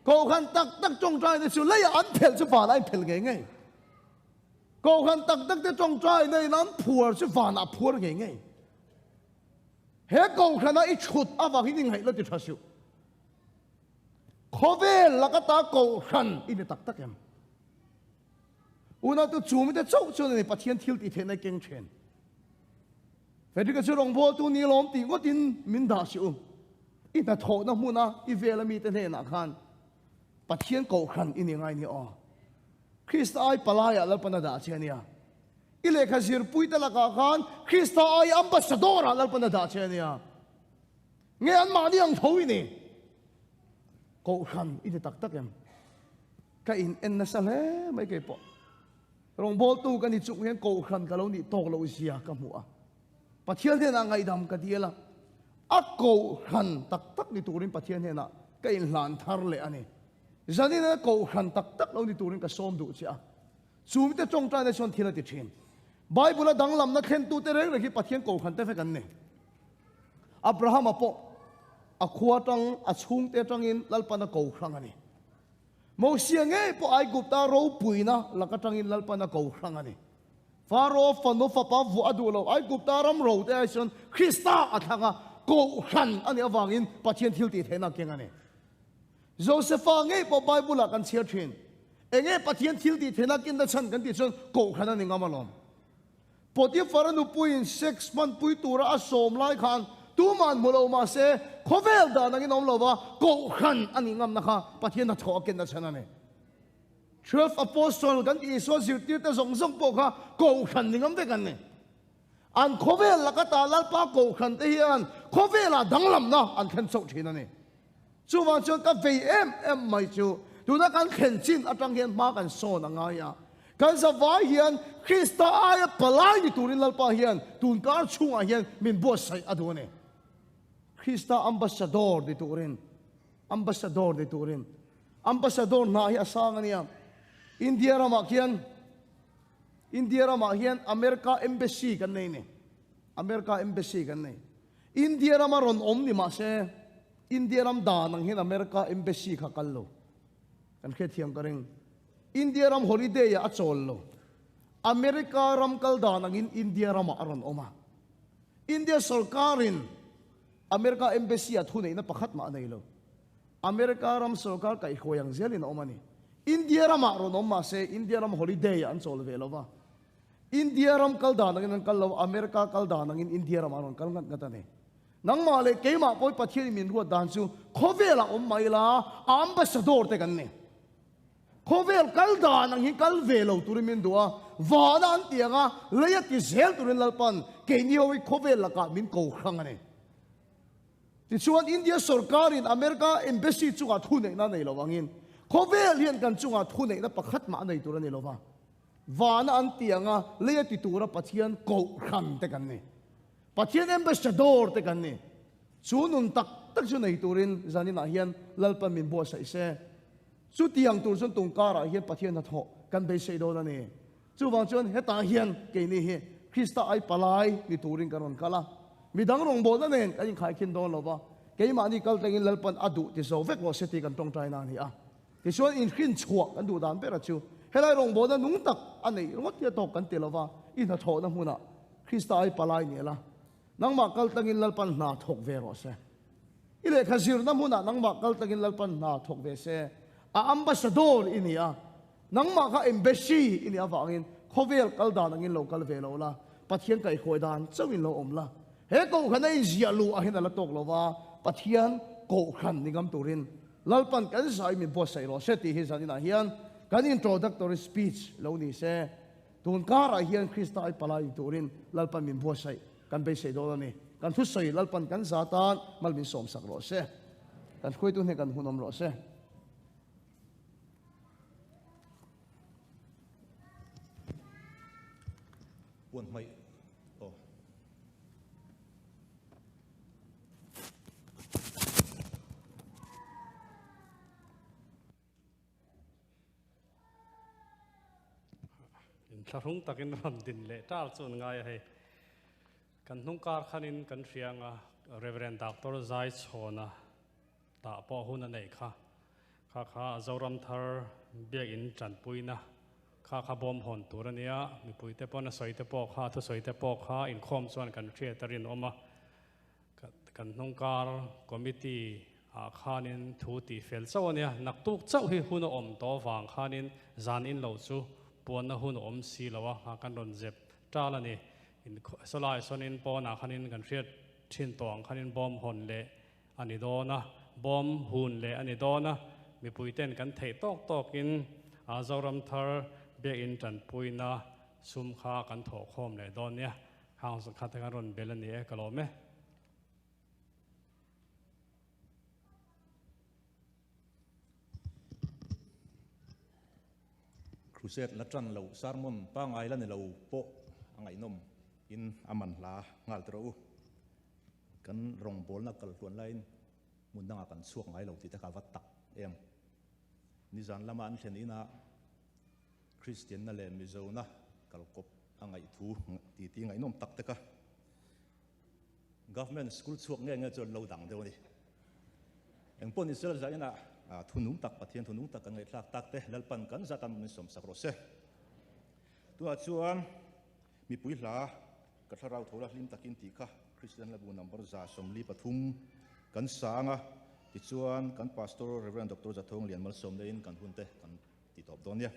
ko khan tak tak tong trai da chu lei an phel chu va lai phel nge nge ko khan tak tak te tong trai nei nan phur chu va na phur nge nge he ko khan a i chut a wa hi ning hai la ti thasu khovel la ka ta ko khan in tak tak em una tu chu mi te chau chu ne pathian thil ti the na keng chen fe ri ka chu rong bo tu ni lom ti ngo tin min da siu i ta tho na mu na i vela mi te ne na khan pathian ko khan in ngai ni o Krista ai palaya lal pana da chenia i le kha sir pui ta la ka khan Krista ai ambassador lal pana da chenia nge an ma ni ang thoi ni ko khan in tak tak em ka in en na sa le mai ke po rong bol tu kan ni chung hen ko khan ka lo ni tok lo sia ka mu a pathian he na ngai dam ka diela a ko khan tak tak ni turin pathian he na ka in hlan thar le ani zani na ko khan tak tak lo ni turin ka som du cha ซูมิเตจงใจในส่วนที่เราติดเชนไบเบิลดังลำนักเข็นตูเตเรงเลยที่ปะเทียนโกขันเตฟกันเนี่ยอับราฮัมอปอขวาจังอชุงเตจังอินลัลปนักโกครั้งนี้โมเสียงเงยพอไอกุปตาเราปุยนะลักจังอินลัลปนักโกครั้งนี้ฟาโรห์ฟันโนฟปาวัวดูเราไอกุปตารำเราเตไอส่วนคริสต์อัฐะโกขันอันนี้วางอินปะเทียนทิลติเทนักเก่งอันนี้โจเซฟเงยพอไบเบิลกันเชียร์เชนเองเงยปะเทียนทิลติเทนักกินดัชนกันติส่วนโกขันอันนี้งามาลอมพอที่ฟาร์นุปุย6 มันปุยตัวระสมไล่ขันตัวมันมุลเอามาเสขเวลดานังอินอมลาวะโกขันอันนี้งามนะคะปะเทียนนัทอกินดัชนันเนี่ย12 apostol กันอีสวนสิวติวแต่ส่งปกค่ะโกขันนี่งามเด็กันเนี่ยอันขเวลละก็ตาลัลปาโกขันเทียนขเวลาดังลำนะอันเข็นสุชินันเนี่ยจู่วันจนกับ VM ไม่จู่ดูนักการเข็นจินอัตรังเฮียนมากันโซนังไงอ่ะกันสบายเฮียนคริสต์อายปลายในตุรินลัลปาเฮียนตุนการช่วงเฮียนมินบัวใส่อดูเนี่ยคริสต์อัมบาสดอร์ในตุรินอัมบาสดอร์ในตุรินอัมบาสดอร์น่าเฮียสังเนี่ยอินเดียรามาเฮียนอเมริกาเอมเบซีกันเนี่ยอเมริกาเอมเบซีกันเนี่ยอินเดียรามารอนอมนี่มาเสอินเดียรามดานังเฮียนอเมริกาเอมเบซีขักกันโลกันแค่เทียมกันเองอินเดียรามฮอลิเดย์อัจฉริโลอเมริการามกัลดานังอินเดียรามอารอนอมาอินเดียสรการินอเมริกาเอมเบซีทุนนี่นะประคัดมาในโลอเมริการามสรการไก่ขวยังเซลินอมานี่อินเดียรามอารอนอมาเสอินเดียรามฮอลิเดย์อันโซลเวลวะอินเดียรามกัลดานังอินกัลโลอเมริกากัลดานังอินเดียรามอารอนกัลกันกันเนี่ยนังมาเลยเกี่ยมาปอยปะเทียนมินรัวดานซูขเวลาอมไม่ละอัมบาสดอร์เตกันเนี่ยขเวลกัลดานังหิกัลเวลตุริมินดัววานันเตียงะเลยกิเซลตุรินลัลปันเกี่ยนี่เอาไว้ขเวลละกามินโกครั้งเนี่ยที่ส่วนอินเดียสรการินอเมริกาเอมเบซีจุกาทุนเนี่ยนั่นในระวังอินขเวลเรียนกันจุกาทุนเนี่ยนั่นประคัดมาในตัวนี้ระวังวานันเตียงะเลยติตัวระปะเทียนโกครั้งเตกันเนี่ยปะเทียนเอมเบสดอร์เตกันเนี่ยชูนุนตักชูในตัวรินจานินาเฮียนลัลปันมินบัวใส่เสชูตียงตัวส่วนตรงการะเฮียนปะเทียนนัทโหกันไปเสดอนั่นเองชูวังชนเฮตาเฮียนเกนี่เฮคริสต์ไอปลายนิตัวรินกันนกะละมีดังรงบอนั่นเองกันยังขายขินโดนหรอวะเกยมานี่กัลตังอินลัลปันอดุที่โซเวกวอเสติกันตรงใจนานี่อ่ะที่ส่วนอินขินชัวกันดูดานเปรัชูเฮลัยรงบอนั่นนุ่งตักอันนี้รถเทียตกกันเตลวะอินนัทโหนั่นหุ่นอ่ะคริสต์ไอปลายเนี่ยละนังมากัลตังอินลัลปันนาทกเวรอเสอิเลขซิรน้ำหุ่นนังมากัลตังอินลัลปันนาทกเวเสอัมบาสดอร์อินี่อ่ะนังมาค่ะเอมเบซีอินี่อ่ะฟังอินขเวลกัลดานังอินโลกัลเวลละปะเทียนไก่ขวยดานเจ้าอินโลอมละเฮกูขันไอเสียลูอ่ะเห็นอะไรตกละว่าปะเทียนโกขันนิกำตุรินลัลปันกันสายมีบัวใส่รอเสติฮิสันนินาเฮียนกันอินโทรดักตอร์สปีชเหล่านี้เสตุนการะเฮียนคริสต์ไอปลายตุรินลัลปันมีบัวใส่กันไปเสดอละนี่กันทุสใส่ลัลปันกันซาตานมัลมินสมสักรอเสกันคุยตุนให้กันหุ่นอมรอเสปวนไม่โอ้ถ้ารุ่งตะกินรำดินเละจ้าส่วนง่ายให้กันนุ่งการขันินกันเสียงเรเวเรนดักตอร์ไซส์โชนะตาปอหุ่นนั่นเองค่ะข้าเจ้ารำทาร์เบียอินจันปุยนะข้าบอมหอนตัวนี้มีปุยเตปอนสอยเตปอกข้าทุสอยเตปอกข้าอินคอมส่วนกันเชียตรินออกมากันนุ่งการคอมมิตี้ข้านินทูตีเฟลเจ้าเนี่ยนักตุกเจ้าให้หุ่นอมตัวฟังข้านินจานอินเหล่าจูปวนหุ่นอมสีละวะกันโดนเจ็บจ้าละนี่อินสลายส่วนอินปอนาข้านินกันเชียชินตวงข้านินบอมหอนเละอันนี้โดนะบอมหุ่นเละอันนี้โดนะมีปุยเต้นกันเทตอกอินเจ้ารำทาร์เบียอินจันปุยนะซุ่มข้ากันถอคอมเลยตอนเนี้ยข้างสังกัดกันรอนเบลนี่ก็รอไหมครูเซตละจันเราสารมนป้างไงแล้วเนี่ยเราโปะไงนมอินอามันลางาลตรูกันรองบอลนักกลวนไลน์มุนดังกันช่วงไงเราที่ตะกาวัดตักเอ็มนิสันละมันเช่นนี้นะค Christian na le mizo na kalkop angai thu ti ngai nom tak teka government school chuak nge chon lo dang deu ni eng pon isel za ina thunung tak pathian thunung tak kan ngai tlak tak te lalpan kan zatam min som sakro se tu a chuan mi pui hla ka tharau thola hlim takin ti kha Christian labu number za somli pathum kan sanga ti chuan kan pastor reverend dr jathong lianmal som lein kan hunte kan ti top don ya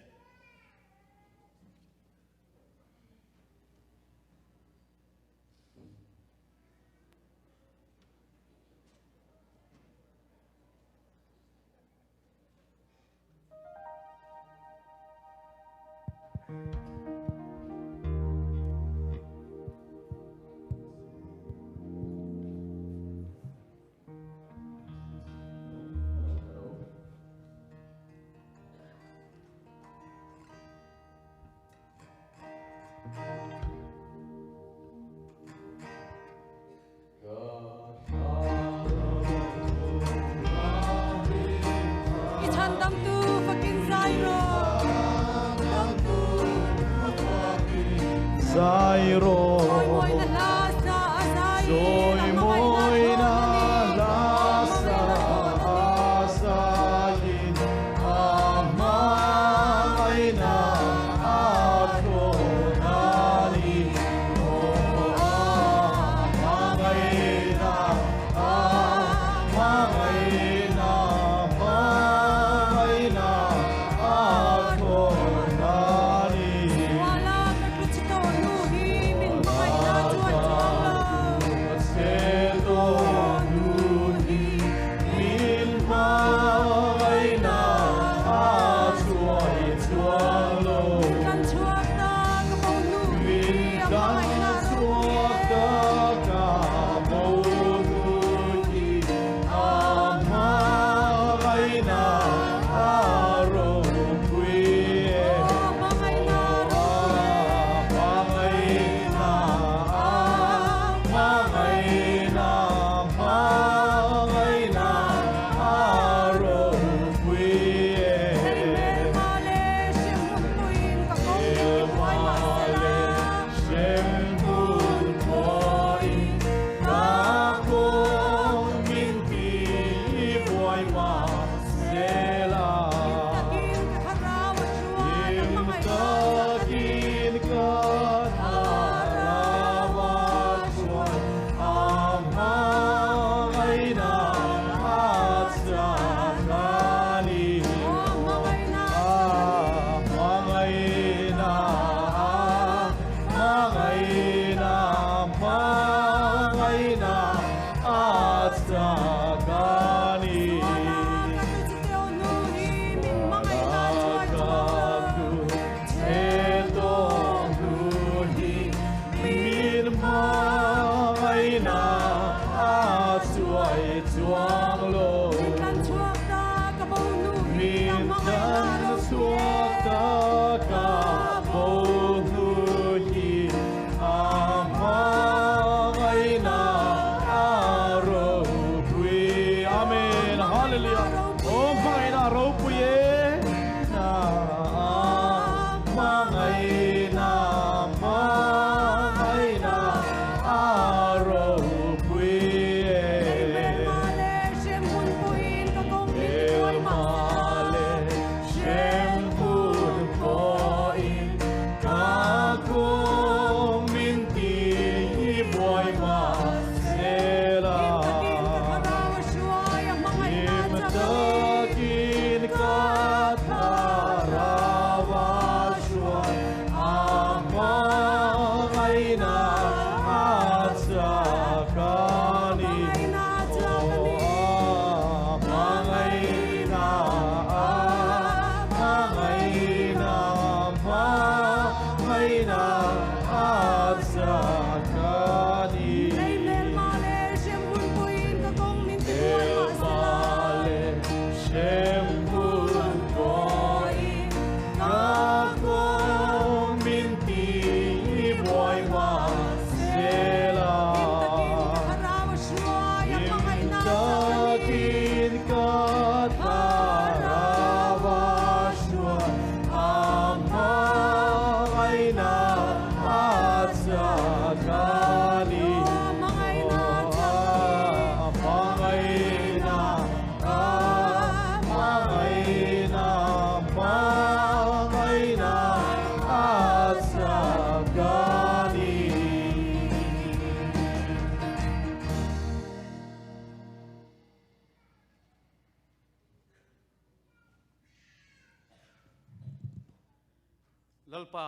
Zairo Soy moi na lasa asalin amay na atronali amay na atronali lalpa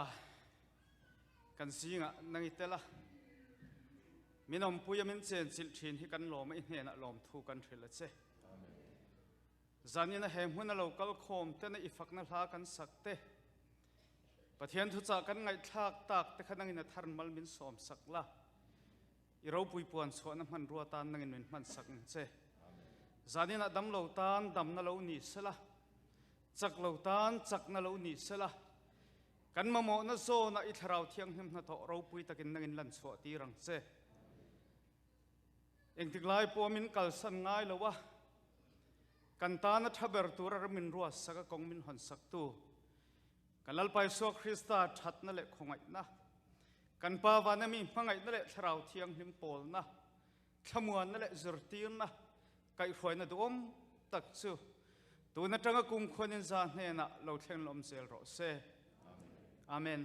kan singa nang itela minom puya min chen sil thin hi kan lom i hne na lom thu kan thila che zanina hem huna local khom te na ifak na hla kan sakte pathian thu cha kan ngai thak tak te khanang in tharn mal min som sakla i ro pui puan chhona man ruwa tan nangin min man sak che zanina dam lo tan dam na lo ni sala chak lo tan chak na lo ni sala kan ma mo na zo na i tharau thiang him na to ro pui takin nangin lan chho ti rang che eng tiklai po min kal san ngai lo wa kan ta na thaber tur ar min ruwa saka kong min hon sak tu kan lal pai so krista that na le khongai na kan pa wa na mi mangai na le tharau thiang him pol na thamuan na le zurtir na kai khoi na dom tak chu tu na tanga kum khonin za hne na lo thleng lom sel ro se amen